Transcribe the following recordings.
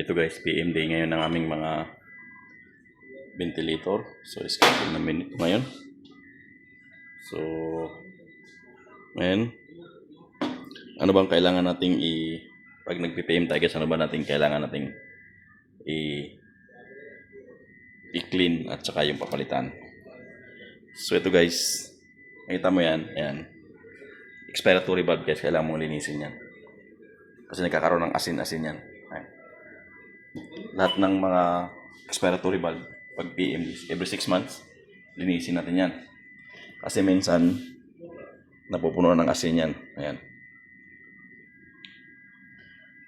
Ito guys, PM day ngayon ng aming mga ventilator. So, schedule namin ito ngayon. So, ngayon, ano bang kailangan nating pag nag-PM tayo guys, ano ba nating kailangan nating i-clean at saka yung papalitan. So, ito guys, nakita mo yan, ayan. Expiratory valve guys, kailangan mong linisin yan. Kasi nagkakaroon ng asin-asin yan. Ayan. Lahat ng mga expiratory valve, pag PM, every 6 months, linisin natin yan. Kasi minsan, napupuno ng asin yan. Ayan.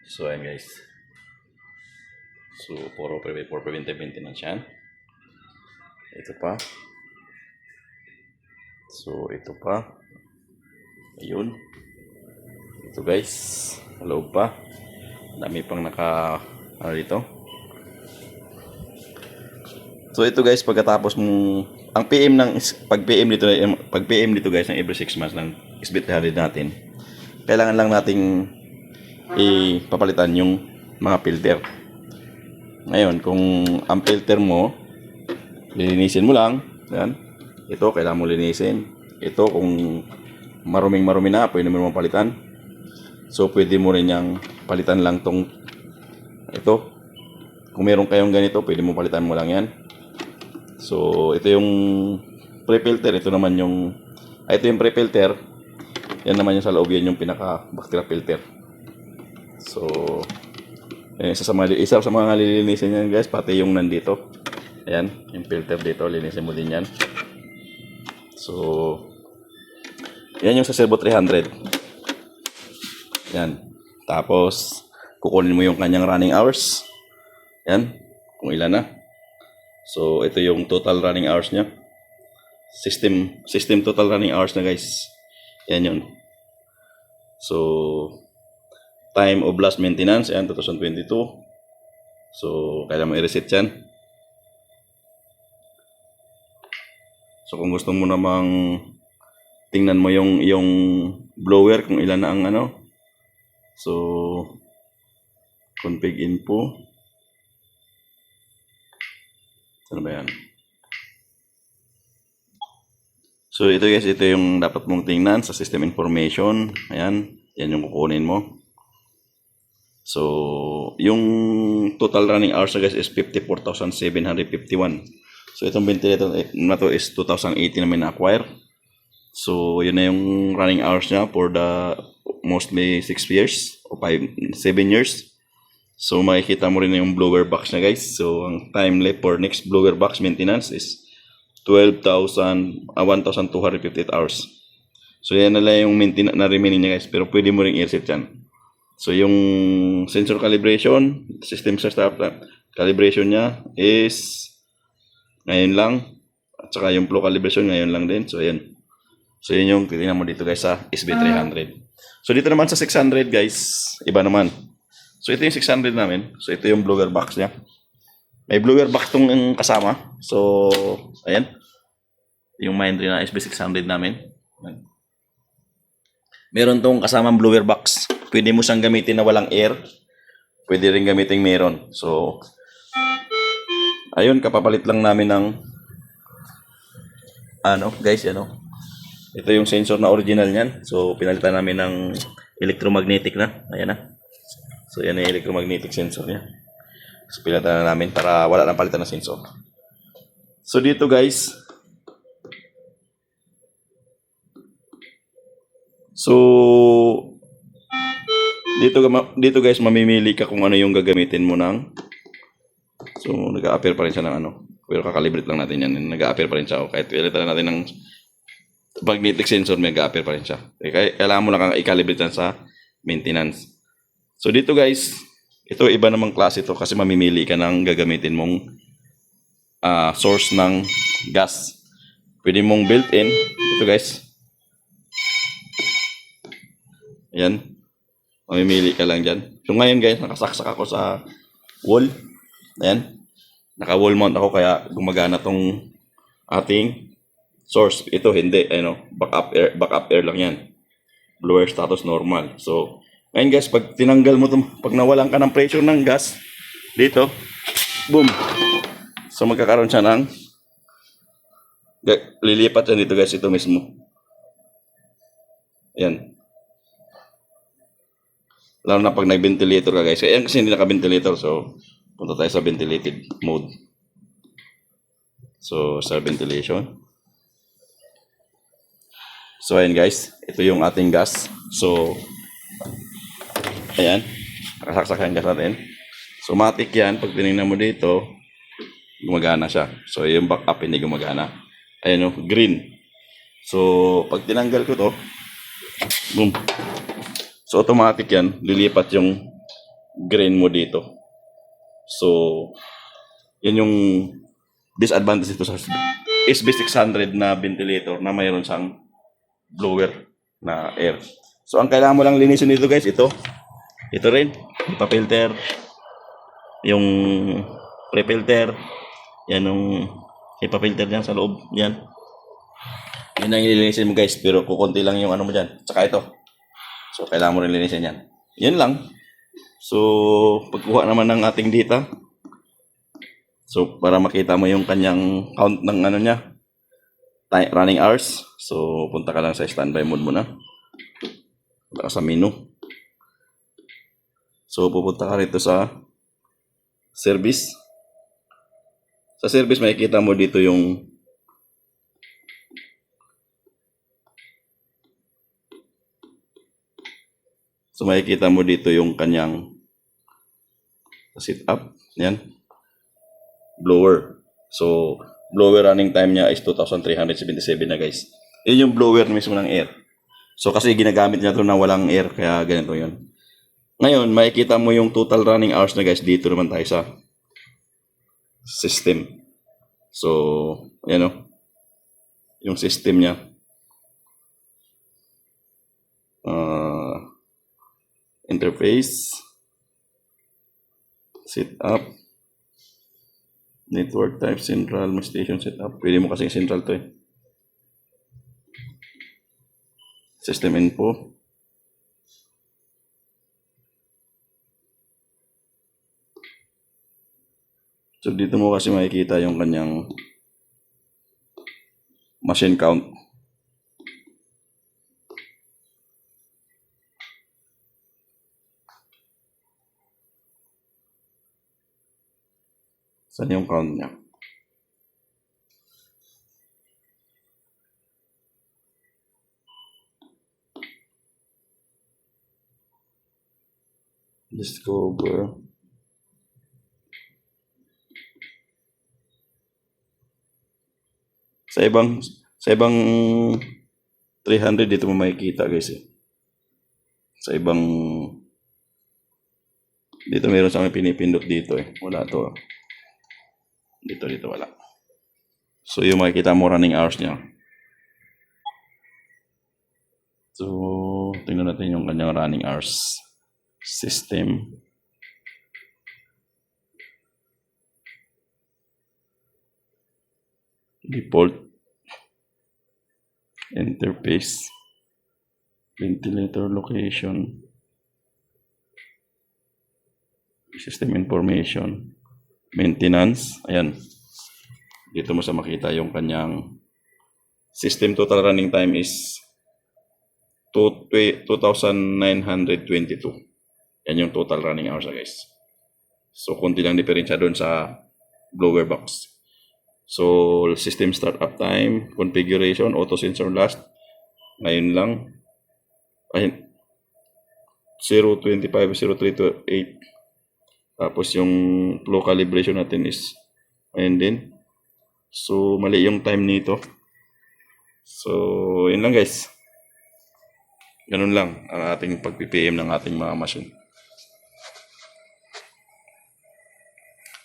So, ayan guys. So, for preventive maintenance yan. Ito pa. So, ito pa. Ayun. Ito guys. Loob pa. Dami pang ano dito. So, ito guys, pagkatapos mong ang PM ng pag PM dito guys ng every 6 months ng SB 300 natin. Kailangan lang nating ipapalitan yung mga filter. Ngayon, kung ang filter mo lilinisin mo lang, yan. Ito kailangan mo linisin. Ito kung maruming-marumi na, pwede mo naman palitan. So pwede mo rin yang palitan lang tong ito. Kung meron kayong ganito, pwede mo palitan mo lang yan. So ito yung pre-filter, ito naman yung ito yung pre-filter. Yan naman yung sa loob, yan yung pinaka-bacteria filter. So isa sa mga lilinisin yan guys, pati yung nandito. Ayan, yung filter dito, linisin mo din yan. So yan yung sa Servo 300. Yan. Tapos kukunin mo yung kanyang running hours. Yan, kung ilan na. So ito yung total running hours niya. System total running hours na guys. Yan yun. So time of last maintenance, yan 2022. So kailangan mo i-reset yan. So kung gusto mo namang tingnan mo yung blower kung ilan na ang ano. So config info. Ano ba yan? So ito guys, ito yung dapat mong tingnan sa system information. Ayan, yan yung kukunin mo. So yung total running hours guys is 54,751. So itong ventilator na to is 2018 namin na-acquire. So yun na yung running hours niya for the mostly 6 years o 7 years. So makikita mo rin yung blower box na guys. So ang time left for next blower box maintenance is 1,258 hours. So yan na lang yung maintenance na remaining niya guys. Pero pwede mo rin i-reset yan. So yung sensor calibration, system startup calibration niya is ngayon lang. At saka yung flow calibration ngayon lang din. So yan. So yun yung titingnan mo dito guys sa SB300. So dito naman sa 600 guys, iba naman. So ito yung 600 namin. So ito yung blower box niya. May blower box tong kasama. So ayan. Yung Mindray na SB600 namin. Meron tong kasamang blower box. Pwede mo siyang gamitin na walang air. Pwede rin gamitin meron. So ayun, kapapalit lang namin ng guys, ito yung sensor na original niyan. So pinalitan namin ng electromagnetic na. Ayan na. So yan yung electromagnetic sensor niya. So pinalitan na namin para wala nang palitan ng sensor. So dito guys. So dito guys, mamimili ka kung ano yung gagamitin mo ng. So nag-a-appear pa rin siya ng pero kakalibrate lang natin yan. Nag-a-appear pa rin siya. Kahit pinalitan natin ng magnetic sensor, may nag-a-appear pa rin siya. Kailangan mo lang i-calibrate yan sa maintenance. So dito guys, ito iba namang klase ito kasi mamimili ka ng gagamitin mong source ng gas. Pwede mong built-in. Ito guys. Ayan. Mamimili ka lang dyan. So ngayon guys, nakasaksak ako sa wall. Ayan. Naka-wall mount ako kaya gumagana tong ating source. Ito hindi. Backup air lang yan. Blower status normal. So ngayon guys, pag tinanggal mo pag nawalan ka ng pressure ng gas, dito. Boom. So magkakaroon siya ng lilipat siya dito guys, ito mismo. Ayan. Lalo na pag nag-ventilator ka guys. Ayan kasi hindi naka-ventilator, so punta tayo sa ventilated mode. So sa ventilation. So ayan guys, ito yung ating gas. So ayan, nakasaksak yung gas natin. So matik yan, pag tinignan mo dito, gumagana siya. So yung backup hindi gumagana. Ayan o, green. So pag tinanggal ko to, boom. So automatic yan, lilipat yung green mo dito. So yan yung disadvantage ito sa SB600 na ventilator na mayroon siyang blower na air. So ang kailangan mo lang linisin dito guys, ito rin, ipa-filter, yung pre-filter, yan yung ipa-filter dyan sa loob, yan. Yun ang ilinisin mo guys, pero kukunti lang yung ano mo dyan. Tsaka ito. So kailangan mo rin linisin yan. Yan lang. So pagkuha naman ng ating data, so para makita mo yung kanyang count ng ano niya, running hours. So punta ka lang sa standby mode muna. Punta ka sa menu. So pupunta ka rito sa service. Sa service makikita mo dito yung kanyang setup. Yan. Blower. So blower running time niya is 2,377 na guys. Yun yung blower mismo ng air. So kasi ginagamit niya to na walang air, kaya ganito yun. Ngayon, makikita mo yung total running hours na guys. Dito naman tayo sa system. So, ayan o. Yung system niya. Interface. Setup. Network type, central, station setup. Pwede mo kasing central to eh. System info. So dito mo kasi makikita yung kanyang machine count. Saan yung count niya? Discover. Sa ibang 300 dito mo makikita guys eh. Sa ibang dito meron sa may pinipindot dito eh. Wala to. Dito wala. So yung makikita mo running hours niya. So tingnan natin yung kanyang running hours system. Default interface, ventilator location, system information, maintenance. Ayan, dito mo sa makita yung kanyang system total running time is 2,922. Yan yung total running hours guys. So konti lang diferensya doon sa blower box. So, system startup time, configuration, auto sensor last. Ngayon lang. Ayun. 0.25, 0.3 to 8. Tapos yung flow calibration natin is ayun din. So, mali yung time nito. So, yun lang guys. Ganun lang ang ating pag-PPM ng ating mga machine.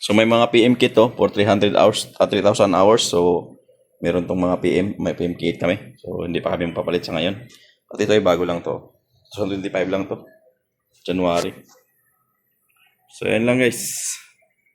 So may mga PM kit to for 300 hours at 3,000 hours. So meron tong mga may PM kit kami. So hindi pa kami papalit sa ngayon. At ito ay bago lang to. 2025 lang to. January. So yan lang guys.